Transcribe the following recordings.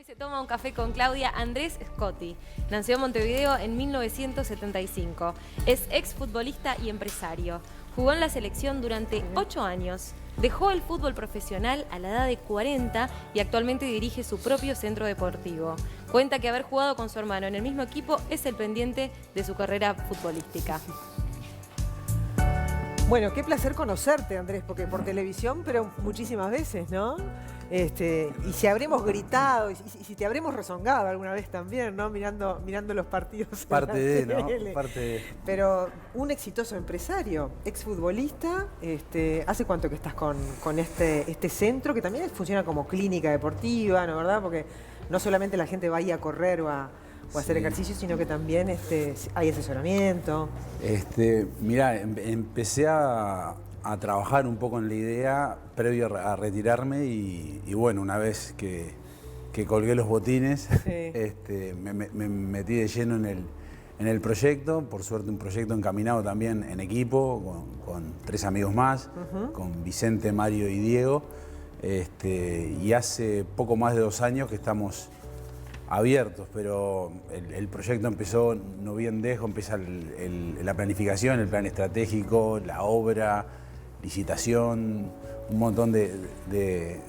Hoy se toma un café con Claudia Andrés Scotti. Nació en Montevideo en 1975. Es exfutbolista y empresario. Jugó en la selección durante 8 años. Dejó el fútbol profesional a la edad de 40 y actualmente dirige su propio centro deportivo. Cuenta que haber jugado con su hermano en el mismo equipo es el pendiente de su carrera futbolística. Bueno, qué placer conocerte, Andrés, porque por televisión, pero muchísimas veces, ¿no? Y si habremos gritado, y si te habremos rezongado alguna vez también, ¿no? Mirando los partidos. Parte de, ¿no? tele. Parte de. Pero un exitoso empresario, exfutbolista. ¿Hace cuánto que estás con este centro, que también funciona como clínica deportiva, ¿no? ¿Verdad? Porque no solamente la gente va ahí a correr o a hacer ejercicio, sino que también hay asesoramiento. Mirá, empecé a trabajar un poco en la idea previo a retirarme y bueno, una vez que colgué los botines, sí. Me metí de lleno en el proyecto. Por suerte un proyecto encaminado también en equipo, con 3 amigos más, con Vicente, Mario y Diego. Y hace poco más de 2 años que estamos abiertos, pero el proyecto empezó, no bien dejo, empieza la planificación, el plan estratégico, la obra, licitación, un montón de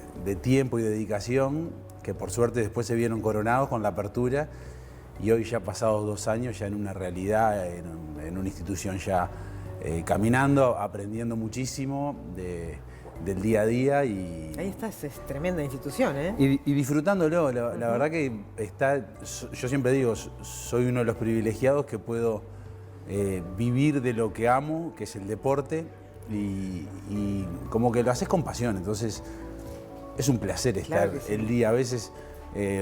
tiempo y dedicación que por suerte después se vieron coronados con la apertura y hoy ya pasados 2 años ya en una realidad, en una institución ya caminando, aprendiendo muchísimo del día a día y... Ahí está, es tremenda institución, ¿eh? Y disfrutándolo, la verdad que yo siempre digo, soy uno de los privilegiados que puedo vivir de lo que amo, que es el deporte, y como que lo haces con pasión, entonces es un placer estar el día. A veces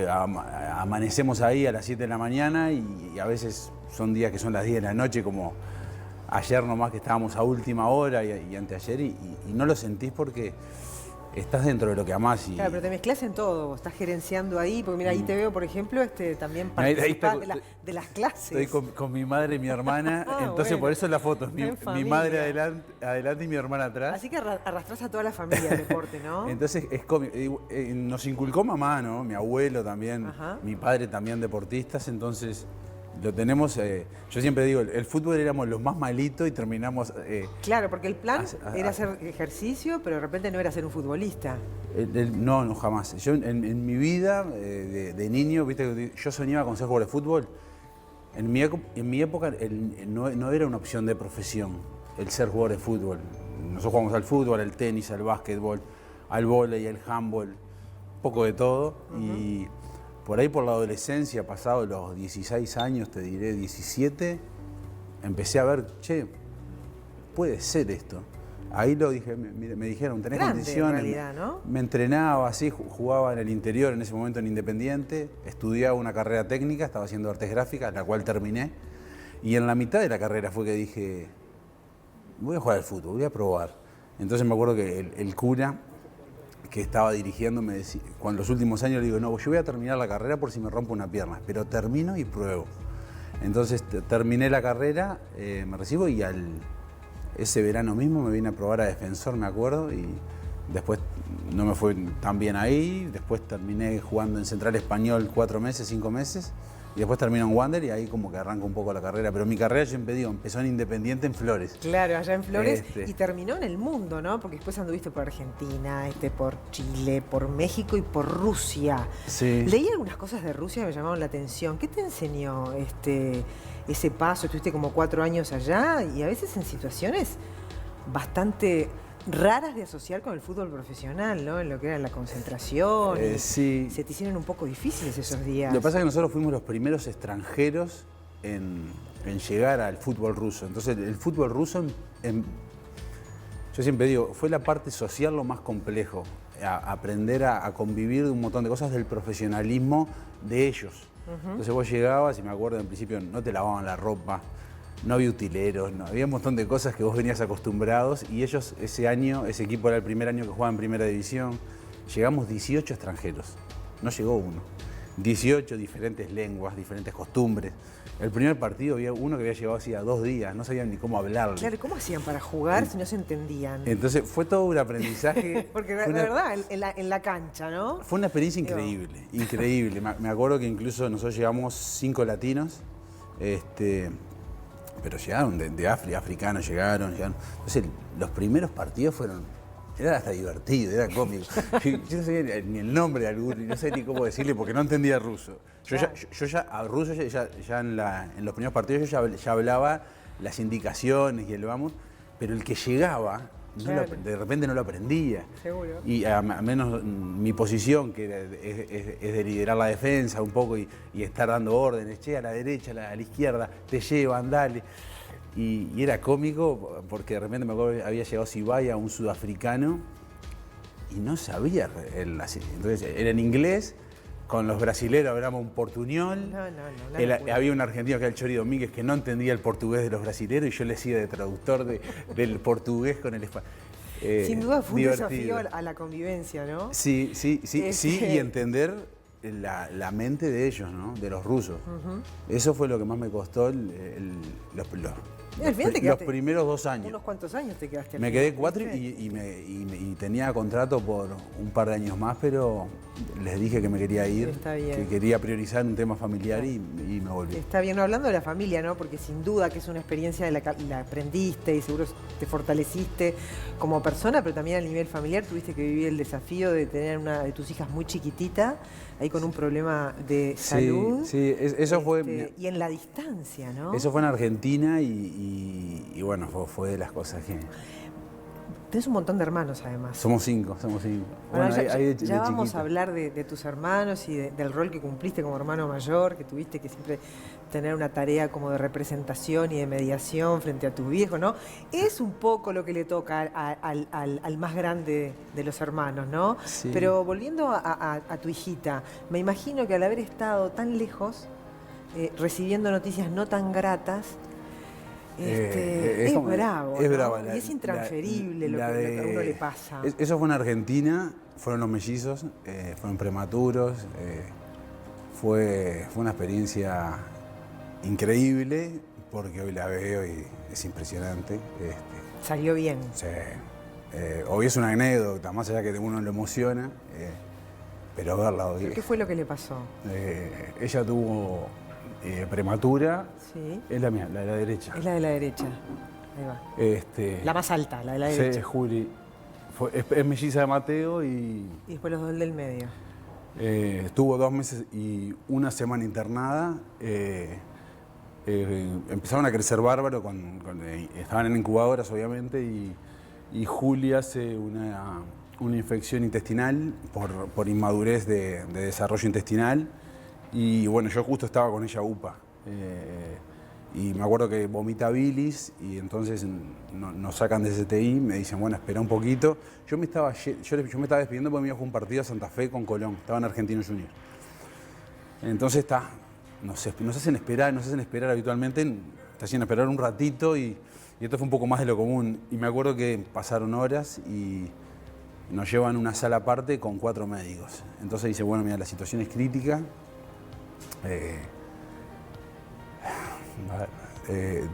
amanecemos ahí a las 7 de la mañana y a veces son días que son las 10 de la noche, como ayer nomás que estábamos a última hora y anteayer, y no lo sentís porque estás dentro de lo que amás. Claro, pero te mezclas en todo, vos estás gerenciando ahí, porque mira, ahí te veo, por ejemplo, también participás de las clases. Estoy con mi madre y mi hermana, entonces bueno, por eso la foto es mi madre adelante y mi hermana atrás. Así que arrastrás a toda la familia al deporte, ¿no? Entonces nos inculcó mamá, ¿no? Mi abuelo también, mi padre también deportistas, entonces... Lo tenemos, yo siempre digo, el fútbol éramos los más malitos y terminamos... claro, porque el plan era hacer ejercicio, pero de repente no era ser un futbolista. No, jamás. Yo en mi vida de niño, viste, yo soñaba con ser jugador de fútbol. En mi época no era una opción de profesión el ser jugador de fútbol. Nosotros jugamos al fútbol, al tenis, al básquetbol, al vóley, al handball, un poco de todo. Y por ahí por la adolescencia, pasado los 16 años, te diré 17, empecé a ver, che, puede ser esto. Ahí lo dije, me dijeron, tenés condiciones. En realidad, ¿no? Me entrenaba así, jugaba en el interior, en ese momento en Independiente, estudiaba una carrera técnica, estaba haciendo artes gráficas, la cual terminé. Y en la mitad de la carrera fue que dije, voy a jugar al fútbol, voy a probar. Entonces me acuerdo que el cura que estaba dirigiendo me decía, cuando los últimos años le digo, no, yo voy a terminar la carrera por si me rompo una pierna, pero termino y pruebo. Entonces terminé la carrera, me recibo y ese verano mismo me vine a probar a Defensor, me acuerdo, y después no me fue tan bien ahí, después terminé jugando en Central Español 4 meses, 5 meses, y después termino en Wander y ahí como que arranco un poco la carrera. Pero mi carrera, yo siempre digo, empezó en Independiente en Flores. Claro, allá en Flores, y terminó en el mundo, ¿no? Porque después anduviste por Argentina, por Chile, por México y por Rusia. Sí. Leí algunas cosas de Rusia que me llamaron la atención. ¿Qué te enseñó ese paso? Estuviste como 4 años allá y a veces en situaciones bastante raras de asociar con el fútbol profesional, ¿no? En lo que era la concentración. Sí. Se te hicieron un poco difíciles esos días. Lo que pasa es que nosotros fuimos los primeros extranjeros en llegar al fútbol ruso. Entonces el fútbol ruso, yo siempre digo, fue la parte social lo más complejo. Aprender a convivir de un montón de cosas del profesionalismo de ellos. Entonces vos llegabas y me acuerdo en principio no te lavaban la ropa, no había utileros, no, había un montón de cosas que vos venías acostumbrados y ellos ese equipo era el primer año que jugaba en primera división. Llegamos 18 extranjeros, no llegó uno. 18 diferentes lenguas, diferentes costumbres. El primer partido había uno que había llegado hacía 2 días, no sabían ni cómo hablarle. Claro, ¿cómo hacían para jugar si no se entendían? Entonces fue todo un aprendizaje. Porque la verdad, en la cancha, ¿no? Fue una experiencia increíble, increíble. Me acuerdo que incluso nosotros llegamos 5 latinos, pero llegaron de África, africanos llegaron. Entonces los primeros partidos era hasta divertido, era cómico. Yo no sabía ni el nombre de alguno, no sé ni cómo decirle porque no entendía ruso. Yo ya a ruso ya en los primeros partidos yo ya hablaba las indicaciones y el vamos, pero el que llegaba de repente no lo aprendía. Seguro. Y a menos mi posición, que es de liderar la defensa un poco y estar dando órdenes, che, a la derecha, a la izquierda, te llevo, andale. Y era cómico porque de repente me acuerdo que había llegado Sibaya, un sudafricano, y no sabía él así. Entonces era en inglés, con los brasileros hablamos un portuñol. Había un argentino que era el Chori Domínguez que no entendía el portugués de los brasileros y yo le hacía de traductor del portugués con el español. Sin duda fue un desafío a la convivencia, ¿no? Sí, y entender la mente de ellos, ¿no? De los rusos. Eso fue lo que más me costó los primeros 2 años. ¿Unos cuantos años te quedaste? Me quedé 4 y tenía contrato por un par de años más, pero les dije que me quería ir, que quería priorizar un tema familiar y me volví. Está bien, hablando de la familia, ¿no? Porque sin duda que es una experiencia de la aprendiste y seguro te fortaleciste como persona, pero también a nivel familiar tuviste que vivir el desafío de tener una de tus hijas muy chiquitita, ahí con un problema de salud. Sí, eso fue... Y en la distancia, ¿no? Eso fue en Argentina y bueno, fue de las cosas que... Tenés un montón de hermanos, además. Somos 5. Bueno, ya vamos a hablar de tus hermanos y del rol que cumpliste como hermano mayor, que tuviste que siempre tener una tarea como de representación y de mediación frente a tus viejos, ¿no? Es un poco lo que le toca al más grande de los hermanos, ¿no? Sí. Pero volviendo a tu hijita, me imagino que al haber estado tan lejos, recibiendo noticias no tan gratas, es bravo, es ¿no? brava. Y es intransferible lo que a uno le pasa. Eso fue en Argentina, fueron los mellizos, fueron prematuros, fue una experiencia increíble, porque hoy la veo y es impresionante. Salió bien. Sí. Hoy es una anécdota, más allá que uno lo emociona, pero verla hoy... ¿Qué fue lo que le pasó? Ella tuvo... prematura, sí. Es la mía, la de la derecha. Es la de la derecha, ahí va. La más alta, la de la derecha. Sí, Juli. Es melliza de Mateo y después los dos del medio. Estuvo 2 meses y 1 semana internada. Empezaron a crecer bárbaro, estaban en incubadoras obviamente y Juli hace una infección intestinal por inmadurez de desarrollo intestinal. Y bueno, yo justo estaba con ella UPA. Y me acuerdo que vomita bilis y entonces nos sacan de CTI, me dicen, bueno, espera un poquito. Yo me estaba despidiendo porque me iba a jugar un partido a Santa Fe con Colón, estaba en Argentinos Juniors. Entonces nos hacen esperar habitualmente, te hacían esperar un ratito y esto fue un poco más de lo común. Y me acuerdo que pasaron horas y nos llevan a una sala aparte con 4 médicos. Entonces dice, bueno, mira, la situación es crítica.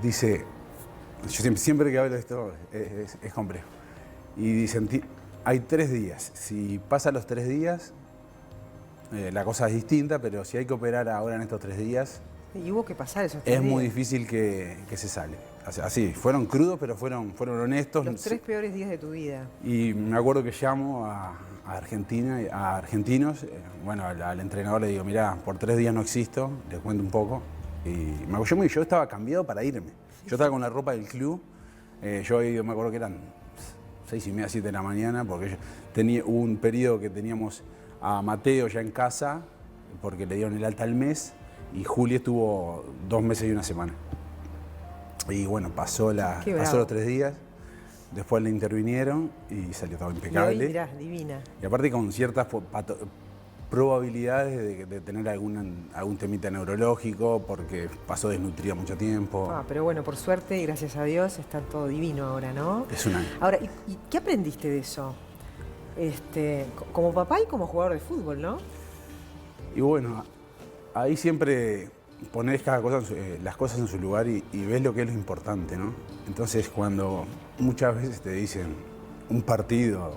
Dice, yo siempre que hablo de esto es complejo. Y dicen, hay 3 días. Si pasa los 3 días, la cosa es distinta, pero si hay que operar ahora en estos 3 días... Y hubo que pasar esos 3 días. Es muy difícil que se sale. Así, fueron crudos, pero fueron honestos. Los 3 peores días de tu vida. Y me acuerdo que llamo a Argentina, a Argentinos, bueno, al entrenador le digo, mirá, por 3 días no existo, les cuento un poco. Y yo estaba cambiado para irme. Yo estaba con la ropa del club, me acuerdo que eran 6:30, 7 de la mañana, porque hubo un periodo que teníamos a Mateo ya en casa, porque le dieron el alta al mes, y Juli estuvo 2 meses y 1 semana. Y bueno, pasó los 3 días. Después le intervinieron y salió todo impecable. Y hoy, mirá, divina. Y aparte con ciertas probabilidades de tener algún temita neurológico, porque pasó desnutrida mucho tiempo. Pero bueno, por suerte y gracias a Dios está todo divino ahora, ¿no? Es un año. Ahora, ¿y qué aprendiste de eso? Como papá y como jugador de fútbol, ¿no? Y bueno, ahí siempre ponés cada cosa, las cosas en su lugar y ves lo que es lo importante, ¿no? Entonces cuando muchas veces te dicen un partido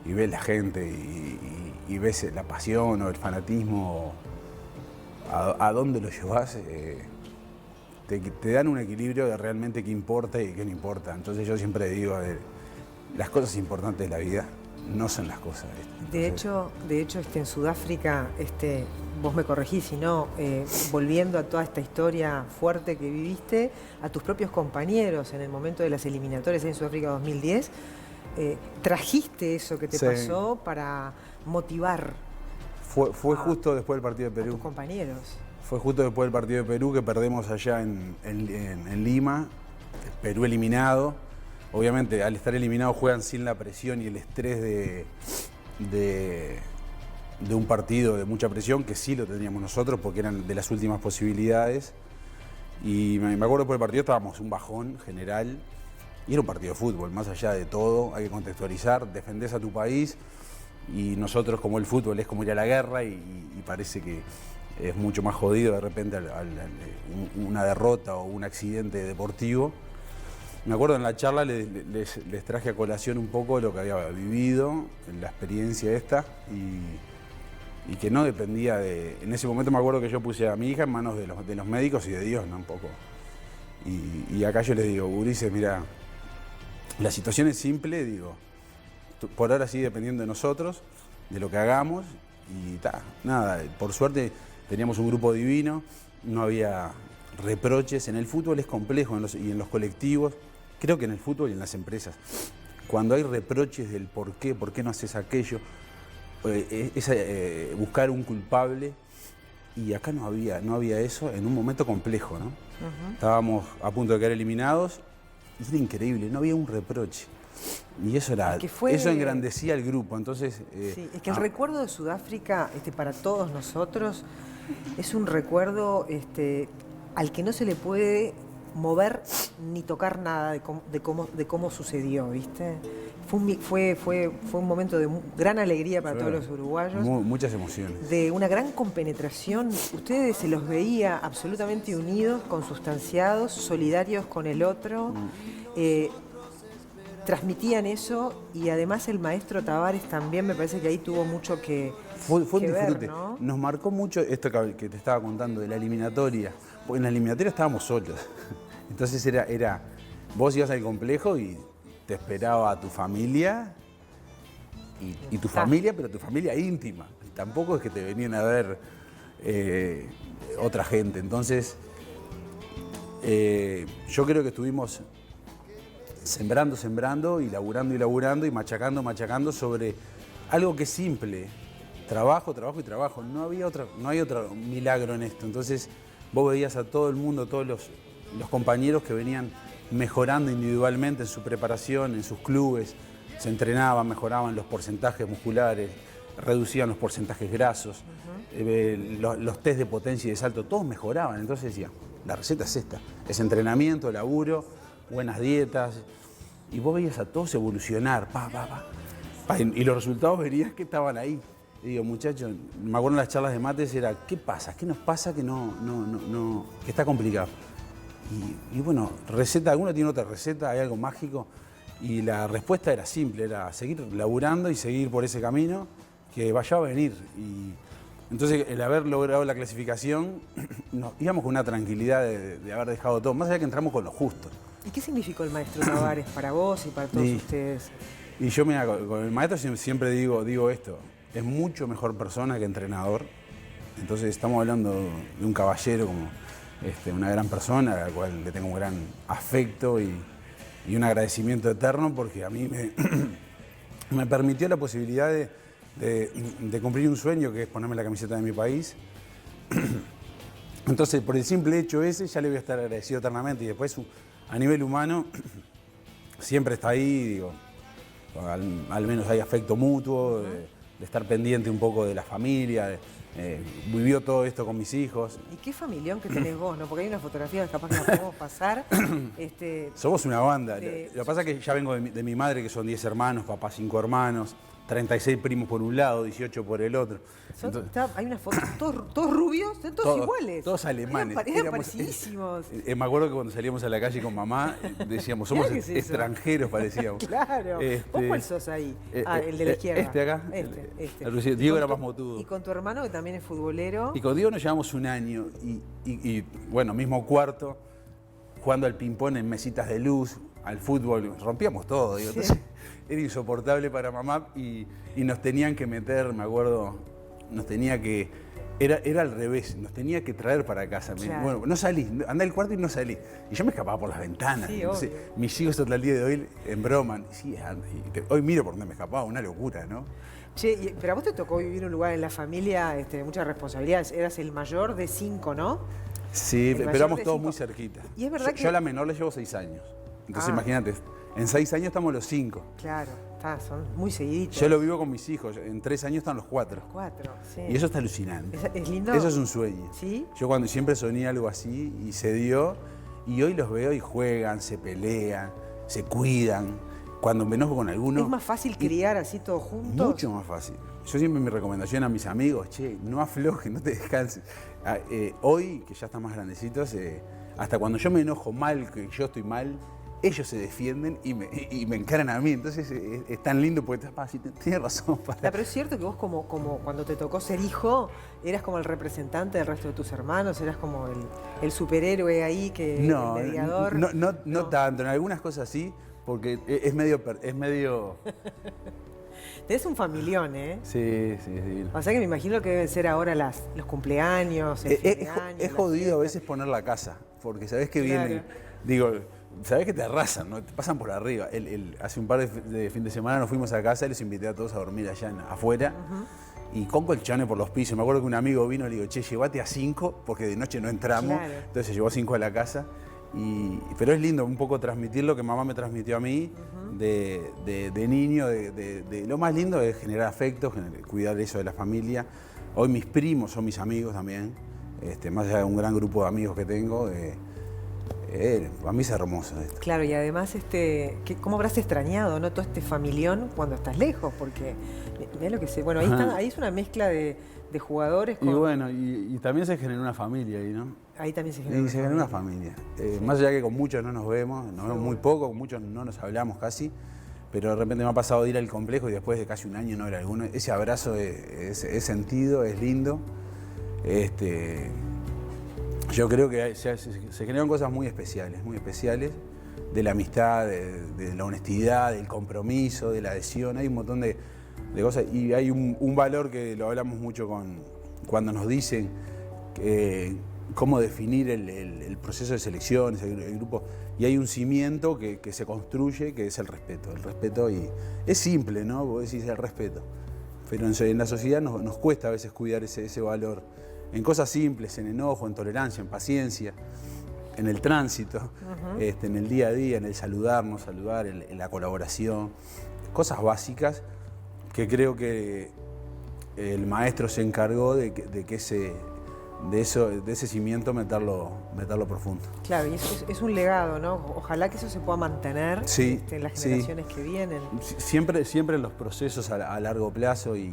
y ves la gente y ves la pasión o el fanatismo, a dónde lo llevas, te dan un equilibrio de realmente qué importa y qué no importa. Entonces yo siempre digo, las cosas importantes de la vida no son las cosas. De hecho, en Sudáfrica, vos me corregís, si no, volviendo a toda esta historia fuerte que viviste, a tus propios compañeros en el momento de las eliminatorias en Sudáfrica 2010, trajiste eso que te pasó para motivar fue justo después del partido de a Perú. tus compañeros. Fue justo después del partido de Perú que perdemos allá en Lima, Perú eliminado. Obviamente, al estar eliminados juegan sin la presión y el estrés de un partido de mucha presión, que sí lo teníamos nosotros porque eran de las últimas posibilidades. Y me acuerdo por el partido estábamos un bajón general y era un partido de fútbol, más allá de todo, hay que contextualizar, defendés a tu país y nosotros como el fútbol es como ir a la guerra y parece que es mucho más jodido de repente una derrota o un accidente deportivo. Me acuerdo en la charla les traje a colación un poco lo que había vivido, en la experiencia esta, y que no dependía de... En ese momento me acuerdo que yo puse a mi hija en manos de los médicos y de Dios, ¿no? Un poco. Y acá yo les digo, Ulises, mira, la situación es simple, digo, por ahora sigue dependiendo de nosotros, de lo que hagamos, y nada, por suerte teníamos un grupo divino, no había reproches. En el fútbol es complejo y en los colectivos, creo que en el fútbol y en las empresas, cuando hay reproches del por qué no haces aquello, es buscar un culpable, y acá no había eso en un momento complejo, ¿no? Estábamos a punto de quedar eliminados y era increíble, no había un reproche. Y eso eso engrandecía al grupo. Entonces, sí, es que el recuerdo de Sudáfrica, para todos nosotros, es un recuerdo al que no se le puede mover ni tocar nada de cómo sucedió, ¿viste? Fue un momento de gran alegría para todos los uruguayos. Muchas emociones. De una gran compenetración. Ustedes se los veía absolutamente unidos, consustanciados, solidarios con el otro. Transmitían eso, y además el maestro Tavares también me parece que ahí tuvo mucho que Fue un ver, disfrute. ¿no? Nos marcó mucho esto que te estaba contando de la eliminatoria. Porque en la eliminatoria estábamos solos. Entonces vos ibas al complejo y te esperaba tu familia y tu familia, pero tu familia íntima. Tampoco es que te venían a ver otra gente. Entonces, yo creo que estuvimos sembrando y laburando y machacando sobre algo que es simple. Trabajo y trabajo. No hay otro milagro en esto. Entonces vos veías a todo el mundo, todos los compañeros que venían mejorando individualmente en su preparación, en sus clubes, se entrenaban, mejoraban los porcentajes musculares, reducían los porcentajes grasos, los test de potencia y de salto, todos mejoraban. Entonces decía, la receta es esta, es entrenamiento, laburo, buenas dietas, y vos veías a todos evolucionar, y los resultados verías que estaban ahí. Y digo, muchachos, me acuerdo en las charlas de mates era, ¿qué pasa? ¿Qué nos pasa que que está complicado? Y bueno, receta, alguno tiene otra receta, hay algo mágico, y la respuesta era simple, era seguir laburando y seguir por ese camino que vaya a venir. Y entonces el haber logrado la clasificación, íbamos con una tranquilidad de haber dejado todo, más allá que entramos con lo justo. ¿Y qué significó el maestro Tavares para vos y para todos ustedes? Y yo, mira, con el maestro siempre digo esto, es mucho mejor persona que entrenador. Entonces estamos hablando de un caballero, como una gran persona, a la cual le tengo un gran afecto y un agradecimiento eterno, porque a mí me permitió la posibilidad de cumplir un sueño, que es ponerme la camiseta de mi país. Entonces, por el simple hecho ese, ya le voy a estar agradecido eternamente. Y después, a nivel humano, siempre está ahí, digo, al menos hay afecto mutuo, de estar pendiente un poco de la familia, vivió todo esto con mis hijos. ¿Y qué familión que tenés vos, no? Porque hay una fotografía que capaz que no podemos pasar. Somos una banda. Lo que pasa es que ya vengo de mi madre, que son 10 hermanos, papá 5 hermanos. 36 primos por un lado, 18 por el otro. Entonces, Hay una foto, todos rubios, todos iguales. Todos alemanes. Eran parecidísimos. Me acuerdo que cuando salíamos a la calle con mamá, decíamos, somos ¿Qué es eso? extranjeros, parecíamos. Claro. ¿Vos cuál sos ahí? El de la izquierda. Este acá. Este. Diego era más motudo. Y con tu hermano, que también es futbolero. Y con Diego nos llevamos un año. Y bueno, mismo cuarto, jugando al ping-pong en mesitas de luz, al fútbol, rompíamos todo. Digo, entonces, era insoportable para mamá y nos tenían que meter, me acuerdo, era al revés, nos tenía que traer para casa. Claro. Bueno, no salí, andá al cuarto y no salí. Y yo me escapaba por las ventanas. Sí, Entonces, obvio. mis hijos hasta el día de hoy en broma. Sí, hoy miro por dónde me escapaba, una locura, ¿no? Che, pero a vos te tocó vivir en un lugar en la familia de muchas responsabilidades. Eras el mayor de 5, ¿no? Sí, El pero mayor éramos de todos 5. muy cerquita. Y es verdad Yo que- a la menor le llevo 6 años. Entonces Ah. imagínate, en 6 años estamos los 5. Claro, son muy seguiditos. Yo lo vivo con mis hijos, en 3 años están los 4. 4, sí. Y eso está alucinante. ¿Es lindo? Eso es un sueño. ¿Sí? Yo cuando siempre soñé algo así y se dio, y hoy los veo y juegan, se pelean, se cuidan. Cuando me enojo con alguno... ¿Es más fácil criar así todos juntos? Mucho más fácil. Yo siempre mi recomendación a mis amigos, che, no aflojes, no te descanses. Hoy, que ya están más grandecitos, hasta cuando yo me enojo mal, que yo estoy mal, ellos se defienden y me encaran a mí. Entonces es tan lindo porque tienes razón. Pero es cierto que vos como cuando te tocó ser hijo, eras como el representante del resto de tus hermanos, eras como el superhéroe ahí, el mediador. No tanto, en algunas cosas sí, porque es medio... Tenés un familión, ¿eh? Sí, es divino. O sea que me imagino que deben ser ahora los cumpleaños, el fin de año, Es las jodido a fiestas. veces poner la casa, porque sabés que Claro. vienen, digo, sabés que te arrasan, ¿no? Te pasan por arriba. Hace un par de fin de semana nos fuimos a casa y los invité a todos a dormir allá afuera. Y con colchones por los pisos. Me acuerdo que un amigo vino y le digo, che, llévate a 5 porque de noche no entramos. Claro. Entonces se llevó 5 a la casa. Pero es lindo un poco transmitir lo que mamá me transmitió a mí de niño. Lo más lindo es generar afecto, cuidar eso de la familia. Hoy mis primos son mis amigos también. Más allá de un gran grupo de amigos que tengo. A mí es hermoso esto. Claro, y además, ¿cómo habrás extrañado, no, todo este familión cuando estás lejos? Porque, mirá lo que sé, bueno, ahí es una mezcla de jugadores con... Y bueno, y también se generó una familia ahí, ¿no? Ahí también se Y genera se generó una familia. Más allá que con muchos no nos vemos muy poco, con muchos no nos hablamos casi, pero de repente me ha pasado de ir al complejo y después de casi un año no ver alguno. Ese abrazo es sentido, es lindo. Yo creo que se generan cosas muy especiales, de la amistad, de la honestidad, del compromiso, de la adhesión. Hay un montón de cosas y hay un valor que lo hablamos mucho cuando nos dicen cómo definir el proceso de selecciones, el grupo. Y hay un cimiento que se construye, que es el respeto. El respeto, y es simple, ¿no? Vos decís el respeto. Pero en la sociedad nos cuesta a veces cuidar ese valor. En cosas simples, en enojo, en tolerancia, en paciencia, en el tránsito, en el día a día, en el saludar, en la colaboración. Cosas básicas que creo que el maestro se encargó de ese cimiento meterlo profundo. Claro, y es un legado, ¿no? Ojalá que eso se pueda mantener Sí, en las sí. generaciones que vienen. Siempre en los procesos a largo plazo, y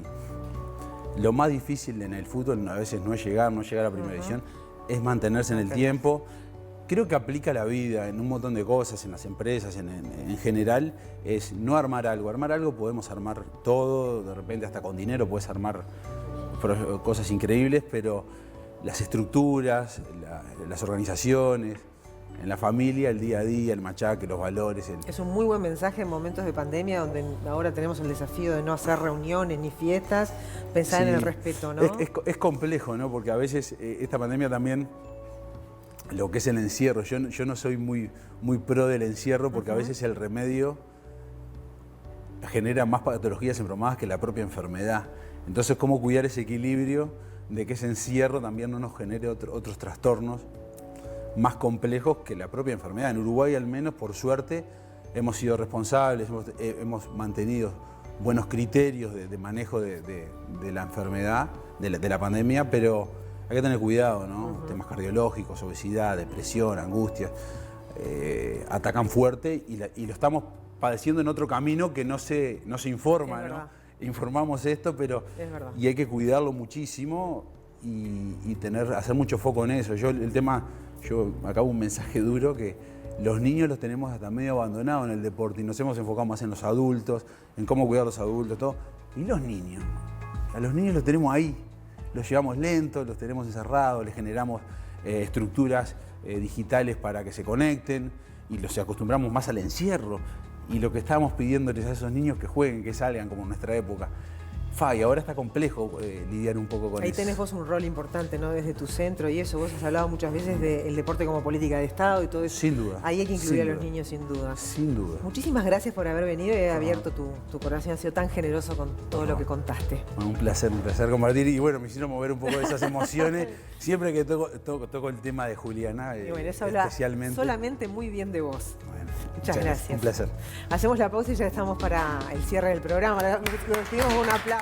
lo más difícil en el fútbol a veces no es llegar a la primera división, es mantenerse en el tiempo. Creo que aplica a la vida en un montón de cosas, en las empresas, en general, es no armar algo. Armar algo podemos armar todo, de repente hasta con dinero puedes armar cosas increíbles, pero las estructuras, las organizaciones, en la familia, el día a día, el machaque, los valores. Es un muy buen mensaje en momentos de pandemia donde ahora tenemos el desafío de no hacer reuniones ni fiestas, pensar Sí. en el respeto, ¿no? Es complejo, ¿no? Porque a veces esta pandemia también, lo que es el encierro, yo no soy muy pro del encierro porque a veces el remedio genera más patologías enfermadas que la propia enfermedad. Entonces, ¿cómo cuidar ese equilibrio de que ese encierro también no nos genere otros trastornos más complejos que la propia enfermedad? En Uruguay, al menos, por suerte, hemos sido responsables, hemos mantenido buenos criterios de manejo de la enfermedad, de la pandemia, pero hay que tener cuidado, ¿no? Temas cardiológicos, obesidad, depresión, angustia, atacan fuerte y lo estamos padeciendo en otro camino que no se informa, Es ¿no? verdad. informamos esto, pero Es verdad. y hay que cuidarlo muchísimo y hacer mucho foco en eso. Yo acabo un mensaje duro que los niños los tenemos hasta medio abandonados en el deporte y nos hemos enfocado más en los adultos, en cómo cuidar a los adultos, todo. Y los niños, a los niños los tenemos ahí, los llevamos lentos, los tenemos encerrados, les generamos estructuras digitales para que se conecten y los acostumbramos más al encierro. Y lo que estábamos pidiéndoles a esos niños que jueguen, que salgan como en nuestra época. Y ahora está complejo lidiar un poco con eso. Ahí tenés vos un rol importante, ¿no? Desde tu centro y eso. Vos has hablado muchas veces del deporte como política de Estado y todo eso. Sin duda. Ahí hay que incluir a los duda. niños, sin duda. Sin duda. Muchísimas gracias por haber venido y haber abierto tu corazón. Has sido tan generoso con todo lo que contaste. Bueno, un placer compartir. Y bueno, me hicieron mover un poco de esas emociones. Siempre que toco el tema de Juliana, Y bueno, eso habla especialmente. solamente muy bien de vos. Bueno, Muchas gracias. Un placer. Hacemos la pausa y ya estamos para el cierre del programa. Nos despedimos con un aplauso.